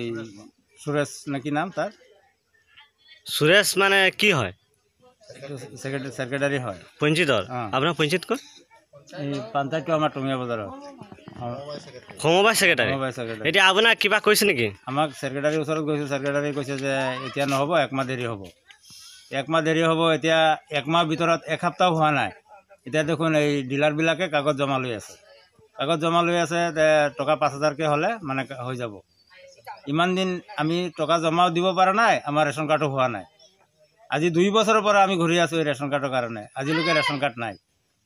এই সুৰেশ নাকি নাম তাৰ, সুৰেশ মানে কি হয়? সেক্ৰেটাৰি হয় পঞ্চিতৰ। আপোনাৰ পঞ্চায়ত ক'ত? এই পঞ্চায়তটো আমাৰ টঙিয়া বজাৰত সমবায় সেক্ৰেটাৰী। সমবায় সেক্ৰেটাৰী। এতিয়া আপোনাক কিবা কৈছে নেকি? আমাক সেক্ৰেটাৰীৰ ওচৰত গৈছোঁ, সেক্ৰেটাৰী কৈছে যে এতিয়া নহ'ব, একমাহ দেৰি হ'ব, একমাহ দেৰি হ'ব। এতিয়া একমাহ ভিতৰত এসপ্তাহ হোৱা নাই, এতিয়া দেখোন এই ডিলাৰবিলাকে কাগজ জমা লৈ আছে, কাগজ জমা লৈ আছে, টকা 5,000কৈ হ'লে মানে হৈ যাব। ইমান দিন আমি টকা জমাও দিব পৰা নাই, আমাৰ ৰেচন কাৰ্ডো হোৱা নাই। আজি 2 বছৰৰ পৰা আমি ঘূৰি আছোঁ এই ৰেচন কাৰ্ডৰ কাৰণে, আজিলৈকে ৰেচন কাৰ্ড নাই,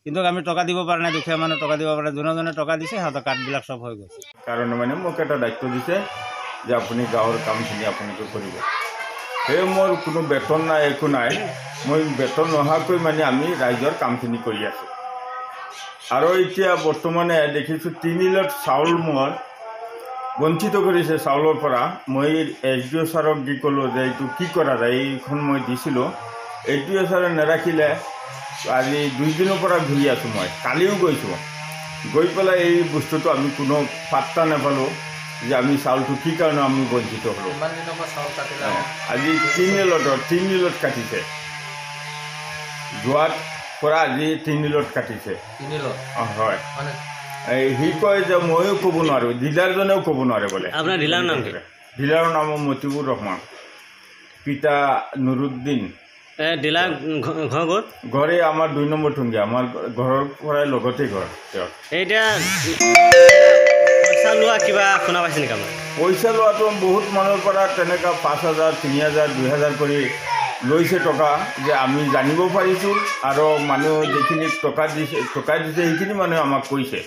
কিন্তু আমি টকা দিব পৰা নাই, দুখীয়া মানুহ টকা দিব পৰা নাই। যোনে টকা দিছে সিহঁতৰ কাৰ্ডবিলাক চব হৈ গৈছে। কাৰণে মানে মোক এটা দায়িত্ব দিছে যে আপুনি গাঁৱৰ কামখিনি আপোনালোকে কৰিব। সেই মোৰ কোনো বেতন নাই, একো নাই, মই বেতন নোহোৱাকৈ মানে আমি ৰাইজৰ কামখিনি কৰি আছোঁ। আৰু এতিয়া বৰ্তমানে দেখিছোঁ 3 লট চাউল মোৰ বঞ্চিত কৰিছে চাউলৰ পৰা। মই SDO ছাৰক দি ক'লোঁ যে এইটো কি কৰা যায়, এইখন মই দিছিলোঁ, SDO ছাৰে নাৰাখিলে। আজি 2 দিনৰ পৰা ঘূৰি আছোঁ, মই কালিও গৈছোঁ, গৈ পেলাই এই বস্তুটো আমি কোনো পাত্তা নাপালোঁ যে আমি চাউলটো কি কাৰণে আমি বঞ্চিত হ'লোঁ। আজি 3 লট কাটিছে, যোৱাত পৰা আজি 3 লট কাটিছে। হয়, সি কয় যে ময়ো ক'ব নোৱাৰোঁ, ডিলাৰজনেও ক'ব নোৱাৰে বোলে। আপোনাৰ ডিলাৰৰ নাম কি? ডিলাৰৰ নাম মতিবুৰ ৰহমান, পিতা নুৰুদ্দিন। ডিলাৰ ঘৰ ক'ত? ঘৰে আমাৰ 2 নম্বৰ টুংগীয়া, আমাৰ ঘৰৰ পৰাই লগতে ঘৰ। এতিয়া পইচা লোৱা কিবা শুনা পাইছে নেকি আপোনাৰ? পইচা লোৱাটো বহুত মানুহৰ পৰা তেনেকুৱা 5,000, 3,000, 2,000 কৰি লৈছে টকা, যে আমি জানিব পাৰিছোঁ। আৰু মানুহ যিখিনি টকা দিছে সেইখিনি মানুহে আমাক কৈছে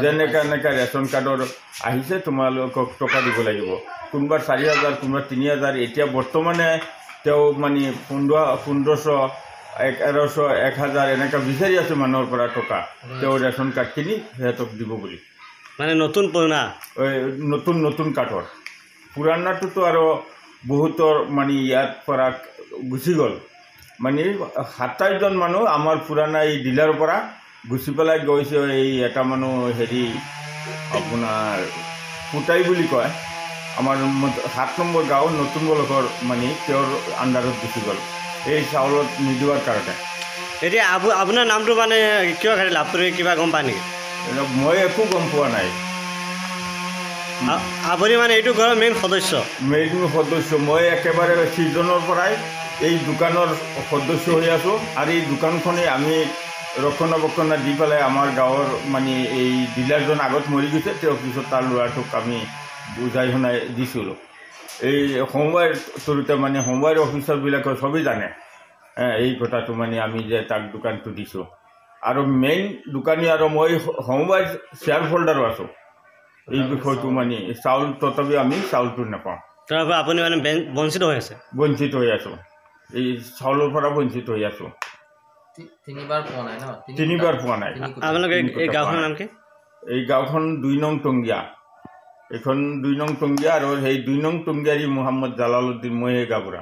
যে এনেকৈ ৰেচন কাৰ্ডৰ আহিছে, তোমালোকক টকা দিব লাগিব। কোনোবা 4,000, কোনোবা 3,000। এতিয়া বৰ্তমানে তেওঁ মানে 1,500, 1,100, 1,000 এনেকৈ বিচাৰি আছে মানুহৰ পৰা টকা, তেওঁ ৰেচন কাৰ্ড কিনি সিহঁতক দিব বুলি। মানে নতুন পুৰণা? নতুন কাৰ্ডৰ। পুৰণাটোতো আৰু বহুতৰ মানে ইয়াৰ পৰা গুচি গ'ল, মানে 27জন মানুহ আমাৰ পুৰণা এই ডিলাৰৰ পৰা গুচি পেলাই গৈছে। এই এটা মানুহ হেৰি আপোনাৰ পুতাই বুলি কয়, আমাৰ 7 নম্বৰ গাঁও নতুন বলকৰ মানে তেওঁৰ আণ্ডাৰত গুচি গ'ল এই চাউলত নিদিয়াৰ কাৰণে। এতিয়া আপোনাৰ নামটো মানে কিয় কাটিলে, আপুনি কিবা গম পায় নেকি? মই একো গম পোৱা নাই। আপুনি মানে এইটো ঘৰৰ মেইন সদস্য? মই একেবাৰে ছিজনৰ পৰাই এই দোকানৰ সদস্য হৈ আছোঁ। আৰু এই দোকানখনেই আমি ৰক্ষণাবেক্ষণ দি পেলাই আমাৰ গাঁৱৰ মানে এই ডিলাৰজন আগত মৰি গৈছে, তেওঁৰ পিছত তাৰ ল'ৰাটোক আমি বুজাই শুনাই দিছিলোঁ। এই সমবায়ৰ থ্ৰুতে মানে সমবায়ৰ অফিচাৰবিলাকে চবেই জানে এই কথাটো, মানে আমি যে তাক দোকানটো দিছোঁ। আৰু মেইন দোকানী আৰু মই সমবায়ৰ শ্বেয়াৰ হোল্ডাৰো আছোঁ। এই বিষয়টো মানে চাউল তথাপি আমি চাউলটো নাপাওঁ। তাৰপৰা আপুনি মানে বঞ্চিত হৈ আছে? বঞ্চিত হৈ আছোঁ, এই চাউলৰ পৰা বঞ্চিত হৈ আছোঁ। 3বাৰ পোৱা নাই ন? 3বাৰ পোৱা নাই। আপোনালোকে এই গাঁওখনৰ নাম কি? এই গাঁওখন 2 নং টংগীয়া, এইখন 2 নং টংগীয়া। আৰু সেই 2 নং টংগীয়াৰী মহম্মদ জালালুদ্দিন ময়ে গাবুৰা।